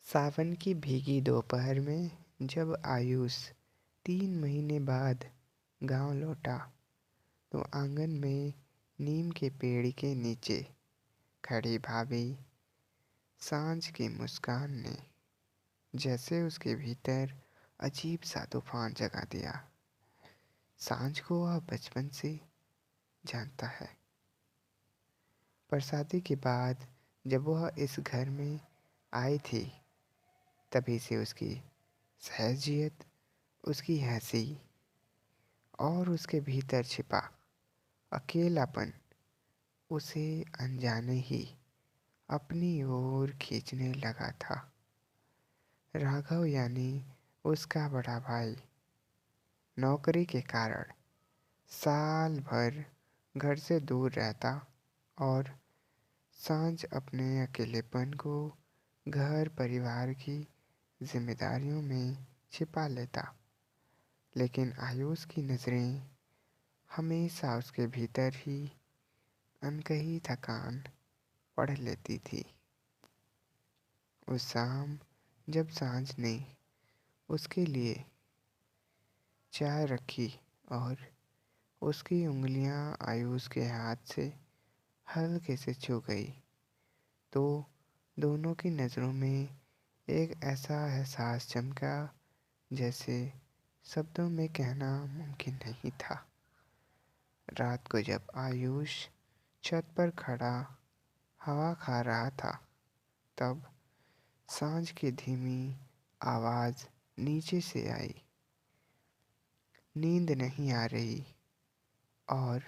सावन की भीगी दोपहर में जब आयुष 3 महीने बाद गांव लौटा तो आंगन में नीम के पेड़ के नीचे खड़ी भाभी सांझ की मुस्कान ने जैसे उसके भीतर अजीब सा तूफान जगा दिया। सांझ को वह बचपन से जानता है, पर शादी के बाद जब वह इस घर में आई थी तभी से उसकी सहजियत, उसकी हंसी और उसके भीतर छिपा अकेलापन उसे अनजाने ही अपनी ओर खींचने लगा था। राघव यानी उसका बड़ा भाई नौकरी के कारण साल भर घर से दूर रहता और सांझ अपने अकेलेपन को घर परिवार की जिम्मेदारियों में छिपा लेता। लेकिन आयुष की नज़रें हमेशा उसके भीतर ही अनकही थकान पढ़ लेती थी। उस शाम जब सांझ ने उसके लिए चाय रखी और उसकी उंगलियां आयुष के हाथ से हल्के से छू गई तो दोनों की नज़रों में एक ऐसा एहसास चमका जैसे शब्दों में कहना मुमकिन नहीं था। रात को जब आयुष छत पर खड़ा हवा खा रहा था तब सांझ की धीमी आवाज़ नीचे से आई। नींद नहीं आ रही और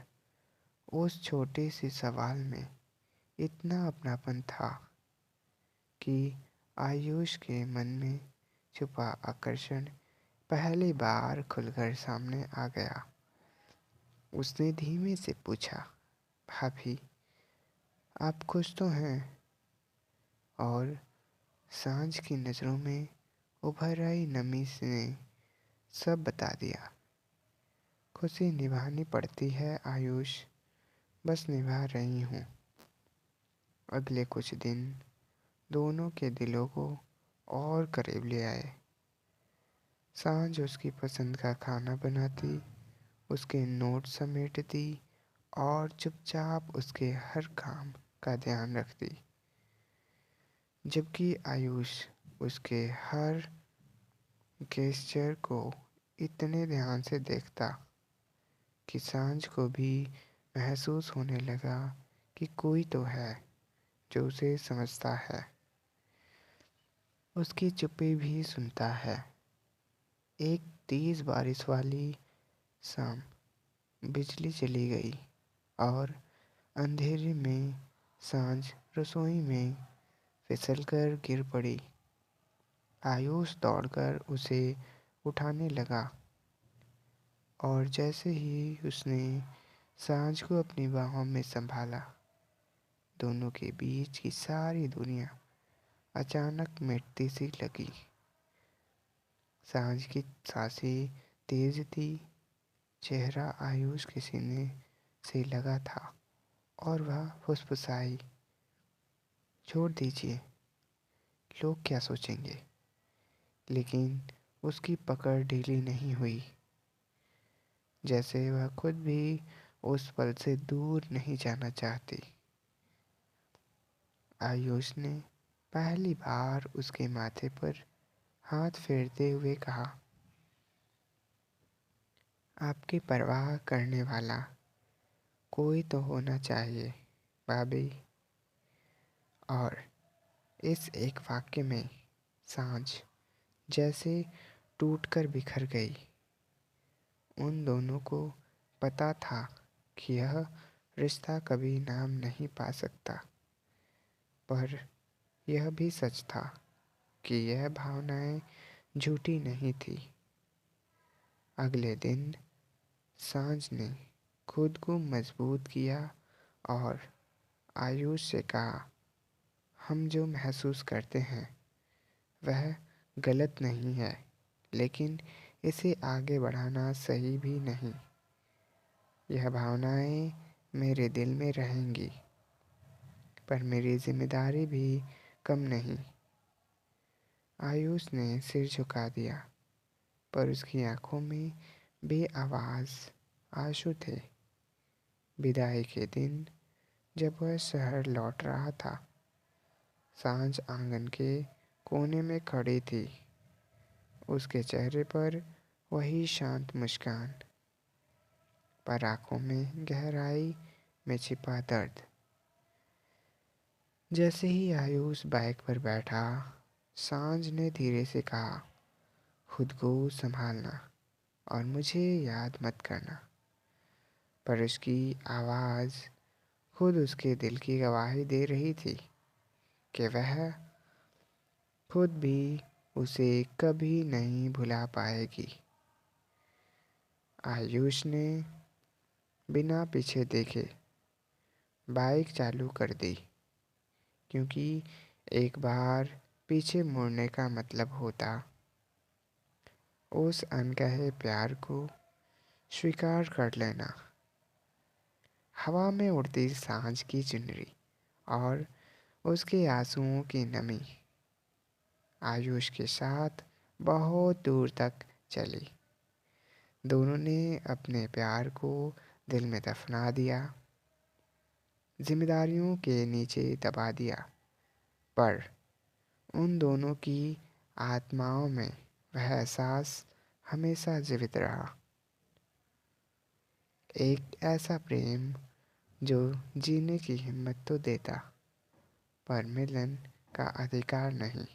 उस छोटे से सवाल में इतना अपनापन था कि आयुष के मन में छुपा आकर्षण पहली बार खुलकर सामने आ गया। उसने धीमे से पूछा, भाभी आप खुश तो हैं? और सांझ की नज़रों में उभर आई नमी ने सब बता दिया। खुशी निभानी पड़ती है आयुष, बस निभा रही हूँ। अगले कुछ दिन दोनों के दिलों को और करीब ले आए। सांझ उसकी पसंद का खाना बनाती, उसके नोट समेटती और चुपचाप उसके हर काम का ध्यान रखती, जबकि आयुष उसके हर गेस्चर को इतने ध्यान से देखता कि सांझ को भी महसूस होने लगा कि कोई तो है जो उसे समझता है, उसकी चुप्पी भी सुनता है। एक तेज बारिश वाली शाम बिजली चली गई और अंधेरे में सांझ रसोई में फिसलकर गिर पड़ी। आयुष दौड़कर उसे उठाने लगा और जैसे ही उसने सांझ को अपनी बाहों में संभाला, दोनों के बीच की सारी दुनिया अचानक मिटती सी लगी। सांझ की सांसें तेज थी, चेहरा आयुष के सीने से लगा था और वह फुसफुसाई, छोड़ दीजिए, लोग क्या सोचेंगे। लेकिन उसकी पकड़ ढीली नहीं हुई, जैसे वह खुद भी उस पल से दूर नहीं जाना चाहती। आयुष ने पहली बार उसके माथे पर हाथ फेरते हुए कहा, आपकी परवाह करने वाला कोई तो होना चाहिए भाभी। और इस एक वाक्य में सांझ जैसे टूटकर बिखर गई। उन दोनों को पता था कि यह रिश्ता कभी नाम नहीं पा सकता, पर यह भी सच था कि यह भावनाएं झूठी नहीं थी। अगले दिन सांझ ने खुद को मजबूत किया और आयुष से कहा, हम जो महसूस करते हैं वह गलत नहीं है, लेकिन इसे आगे बढ़ाना सही भी नहीं। यह भावनाएं मेरे दिल में रहेंगी, पर मेरी जिम्मेदारी भी कम नहीं। आयुष ने सिर झुका दिया, पर उसकी आंखों में बेआवाज आंसू थे। विदाई के दिन जब वह शहर लौट रहा था, सांझ आंगन के कोने में खड़ी थी। उसके चेहरे पर वही शांत मुस्कान, पर आंखों में गहराई में छिपा दर्द। जैसे ही आयुष बाइक पर बैठा, सांझ ने धीरे से कहा, खुद को संभालना और मुझे याद मत करना। पर उसकी आवाज़ खुद उसके दिल की गवाही दे रही थी कि वह खुद भी उसे कभी नहीं भुला पाएगी। आयुष ने बिना पीछे देखे बाइक चालू कर दी, क्योंकि एक बार पीछे मुड़ने का मतलब होता उस अनकहे प्यार को स्वीकार कर लेना। हवा में उड़ती सांझ की चुनरी और उसके आंसुओं की नमी आयुष के साथ बहुत दूर तक चली। दोनों ने अपने प्यार को दिल में दफना दिया, जिम्मेदारियों के नीचे दबा दिया, पर उन दोनों की आत्माओं में वह एहसास हमेशा जीवित रहा। एक ऐसा प्रेम जो जीने की हिम्मत तो देता, पर मिलन का अधिकार नहीं।